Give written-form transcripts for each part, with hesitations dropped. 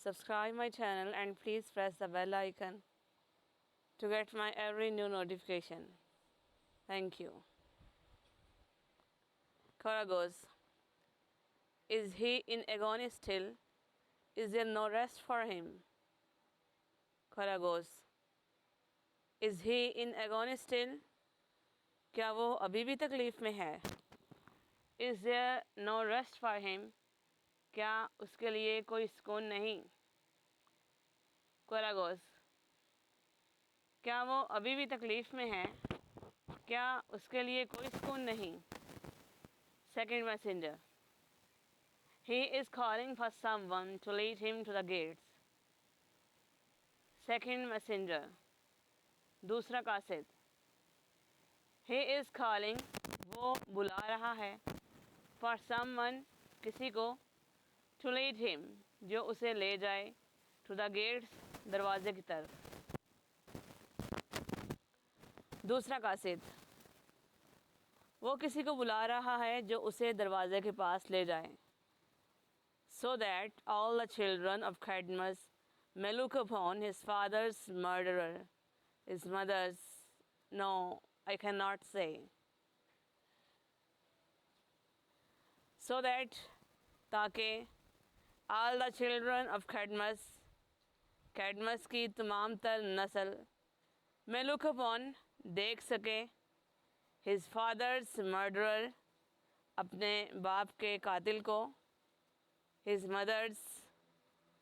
subscribe my channel and please press the bell icon to get my every new notification. Thank you. Cora goes, is he in agony still? Is there no rest for him? Cora goes, is he in agony still? क्या वो अभी भी तकलीफ़ में है? Is there no rest for him? क्या उसके लिए कोई सुकून नहीं? Cora goes, क्या वो अभी भी तकलीफ़ में है? क्या उसके लिए कोई सुकून नहीं? Second messenger, he is calling for someone to lead him to the gates. Second messenger, दूसरा कासिद, he is calling, वो बुला रहा है, for someone, किसी को, to lead him, जो उसे ले जाए, to the gates, दरवाजे की तरफ. दूसरा कासिद, वो किसी को बुला रहा है जो उसे दरवाजे के पास ले जाए. So that all the children of Cadmus may look upon his father's murderer, his mother's, no, I cannot say. So that, ताकि, all the children of Cadmus, Cadmus की तमाम तर नस्ल, may look upon, देख सके, his father's murderer, अपने बाप के कातिल को, his mother's,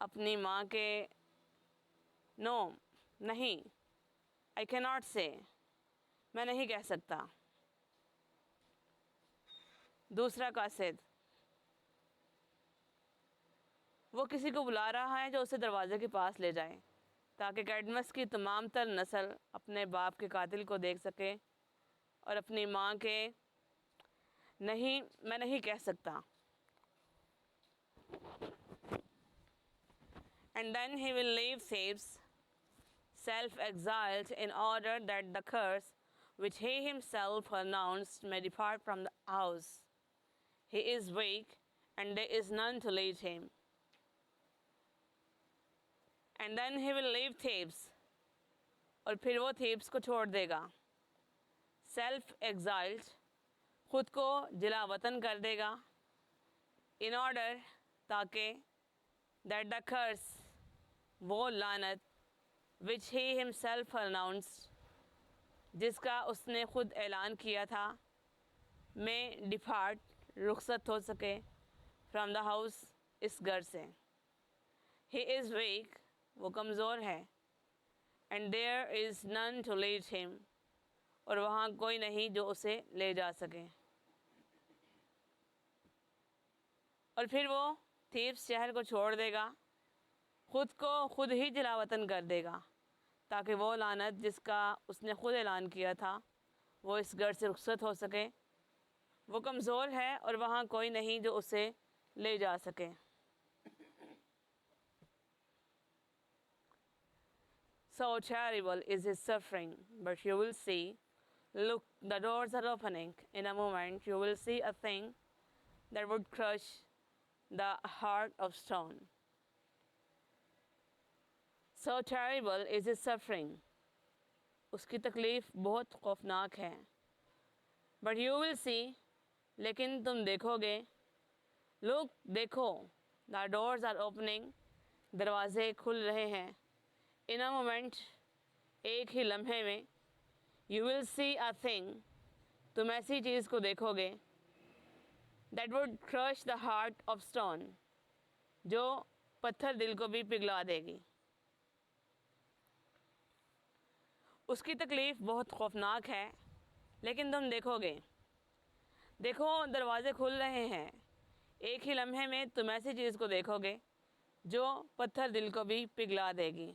अपनी माँ के, no, नहीं, I cannot say, मैं नहीं कह सकता. दूसरा कासिद, वो किसी को बुला रहा है जो उसे दरवाजे के पास ले जाए, ताकि कैडमस की तमाम तर नस्ल अपने बाप के कातिल को देख सके और अपनी माँ के, नहीं, मैं नहीं कह सकता. And then he will leave Thebes, self-exiled, in order that the curse which he himself pronounced may depart from the house. He is weak, and there is none to lead him. And then he will leave Thebes, और फिर वो थेब्स को छोड़ देगा. Self-exiled, खुद को जिला वतन कर देगा. In order, ताकि, that the curse, वो लानत, which he himself pronounced, जिसका उसने खुद ऐलान किया था, में डिपार्ट, रुखसत हो सके, from the house, इस घर से. He is weak, वो कमज़ोर है, and there is none to lead him, और वहाँ कोई नहीं जो उसे ले जा सके. और फिर वो थीब्स शहर को छोड़ देगा, ख़ुद को खुद ही जलावतन कर देगा, ताकि वो लानत जिसका उसने ख़ुद ऐलान किया था वो इस घर से रुखसत हो सके. वो कमज़ोर है और वहाँ कोई नहीं जो उसे ले जा सके. So terrible is his suffering, but you will see, look, the doors are opening. In a moment you will see a thing that would crush the heart of stone. So terrible is his suffering. उसकी तकलीफ़ बहुत खौफनाक है. But you will see, लेकिन तुम देखोगे, look, देखो, the doors are opening, दरवाज़े खुल रहे हैं. In a moment, एक ही लम्हे में, you will see a thing, तुम ऐसी चीज़ को देखोगे, that would crush the heart of stone, जो पत्थर दिल को भी पिघला देगी. उसकी तकलीफ़ बहुत खौफनाक है, लेकिन तुम देखोगे, देखो दरवाज़े खुल रहे हैं, एक ही लम्हे में तुम ऐसी चीज़ को देखोगे जो पत्थर दिल को भी पिघला देगी.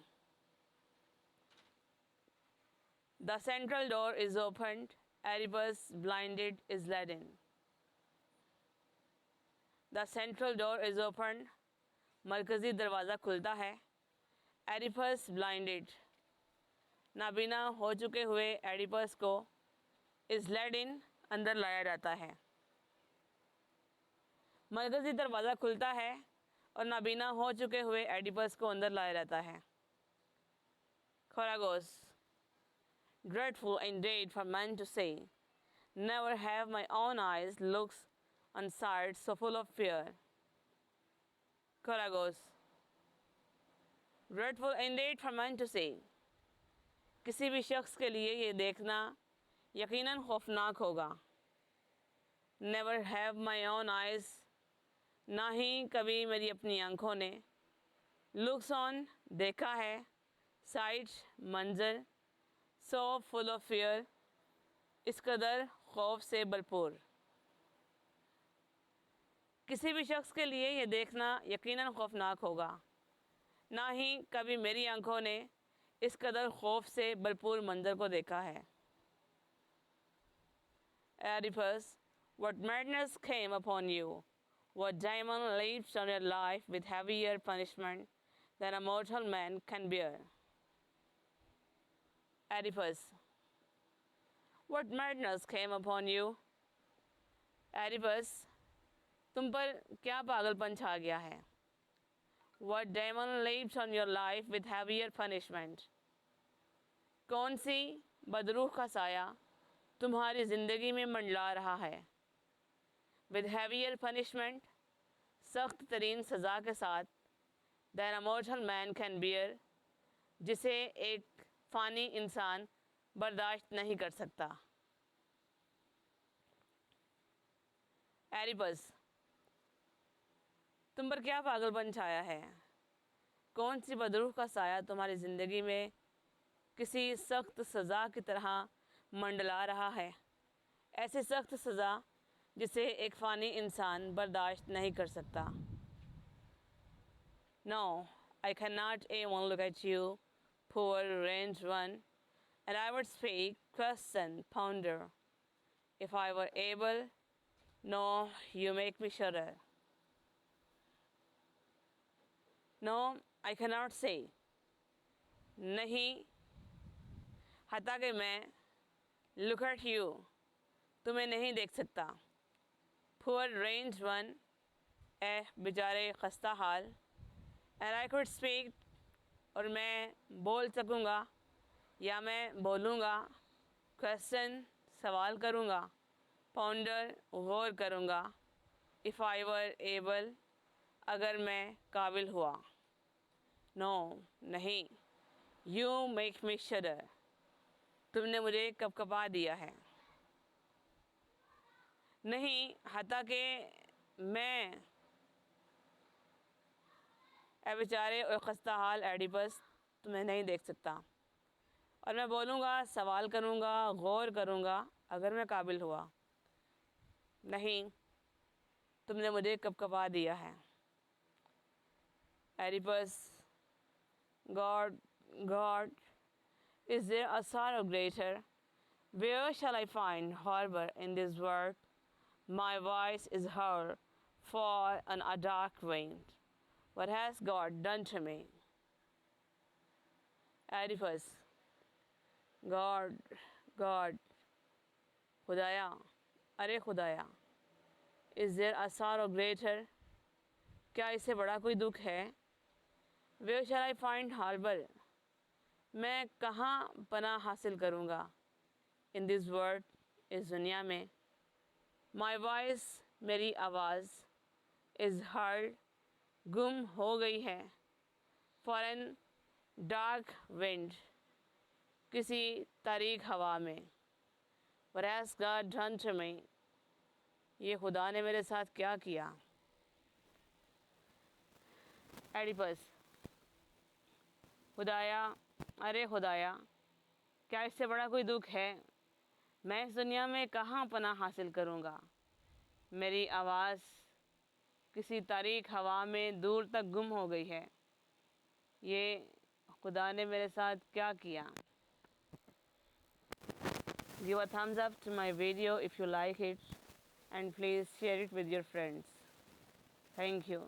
The central door is opened, Erebus blinded is led in. The central door is opened, मरकज़ी दरवाज़ा खुलता है. Erebus blinded, नाबीना हो चुके हुए एडिपस को is led in, अंदर लाया जाता है. मरकज़ी दरवाज़ा खुलता है और नाबीना हो चुके हुए एडिपस को अंदर लाया जाता है। खरगोश, dreadful indeed for men to say, never have my own eyes looked on sights so full of fear. खरगोश, dreadful indeed for men to say, किसी भी शख्स के लिए ये देखना यकीनन खौफनाक होगा। Never have my own eyes, ना ही कभी मेरी अपनी आँखों ने, looks on देखा है, sight मंजर, so full of fear इस कदर खौफ से भरपूर। किसी भी शख्स के लिए ये देखना यकीनन खौफनाक होगा, ना ही कभी मेरी आंखों ने इस कदर खौफ से भरपूर मंजर को देखा है। Oedipus, what madness came upon you? What demon leaps on your life with heavier punishment than a mortal man can bear? Oedipus, what madness came upon you? Oedipus, तुम पर क्या पागलपन छा गया है? What demon leaps on your life with heavier punishment? कौन सी बदरूह का साया तुम्हारी ज़िंदगी में मंडला रहा है? With heavier punishment, सख्त तरीन सज़ा के साथ, than a mortal man can bear, जिसे एक फ़ानी इंसान बर्दाश्त नहीं कर सकता। एडिपस, तुम पर क्या पागलपन छाया है? कौन सी बदरूह का साया तुम्हारी ज़िंदगी में किसी सख्त सज़ा की तरह मंडला रहा है, ऐसी सख्त सज़ा जिसे एक फ़ानी इंसान बर्दाश्त नहीं कर सकता। No, I cannot even look at you, poor range one, and I would speak, question, ponder, if I were able. No, you make me shudder. No, I cannot say. नहीं, हता कि मैं look at you, तुम्हें नहीं देख सकता। Poor range one, ए बेचारे खस्ता हाल, and I could speak, और मैं बोल सकूँगा या मैं बोलूँगा, question सवाल करूँगा, ponder गौर करूँगा, if I were able अगर मैं काबिल हुआ। No, नहीं, you make me shudder, तुमने मुझे कपकपा दिया है। नहीं, हता कि मैं ए बेचारे और खस्ता हाल एडिपस तुम्हें नहीं देख सकता, और मैं बोलूँगा, सवाल करूँगा, गौर करूँगा अगर मैं काबिल हुआ। नहीं, तुमने मुझे कपकपा दिया है। Oedipus, God, God, is there a sorrow greater? Where shall I find harbor in this world? My voice is heard far on a dark wind. What has God done to me? Oedipus, God, God, खुदाया, अरे खुदाया, is there a sorrow greater? क्या इससे बड़ा कोई दुख है? Where shall I find harbor? मैं कहाँ पनाह हासिल करूँगा? In this world, इस दुनिया में। My voice, मेरी आवाज़, is heard, गुम हो गई है। For an dark wind, किसी तारीक हवा में। What has God done to me? ये खुदा ने मेरे साथ क्या किया? एडिपस, खुदाया, अरे खुदाया, क्या इससे बड़ा कोई दुख है? मैं इस दुनिया में कहाँ पनाह हासिल करूँगा? मेरी आवाज़ किसी तारीक हवा में दूर तक गुम हो गई है। ये खुदा ने मेरे साथ क्या किया? Give a thumbs up to my video if you like it, and please share it with your friends. Thank you.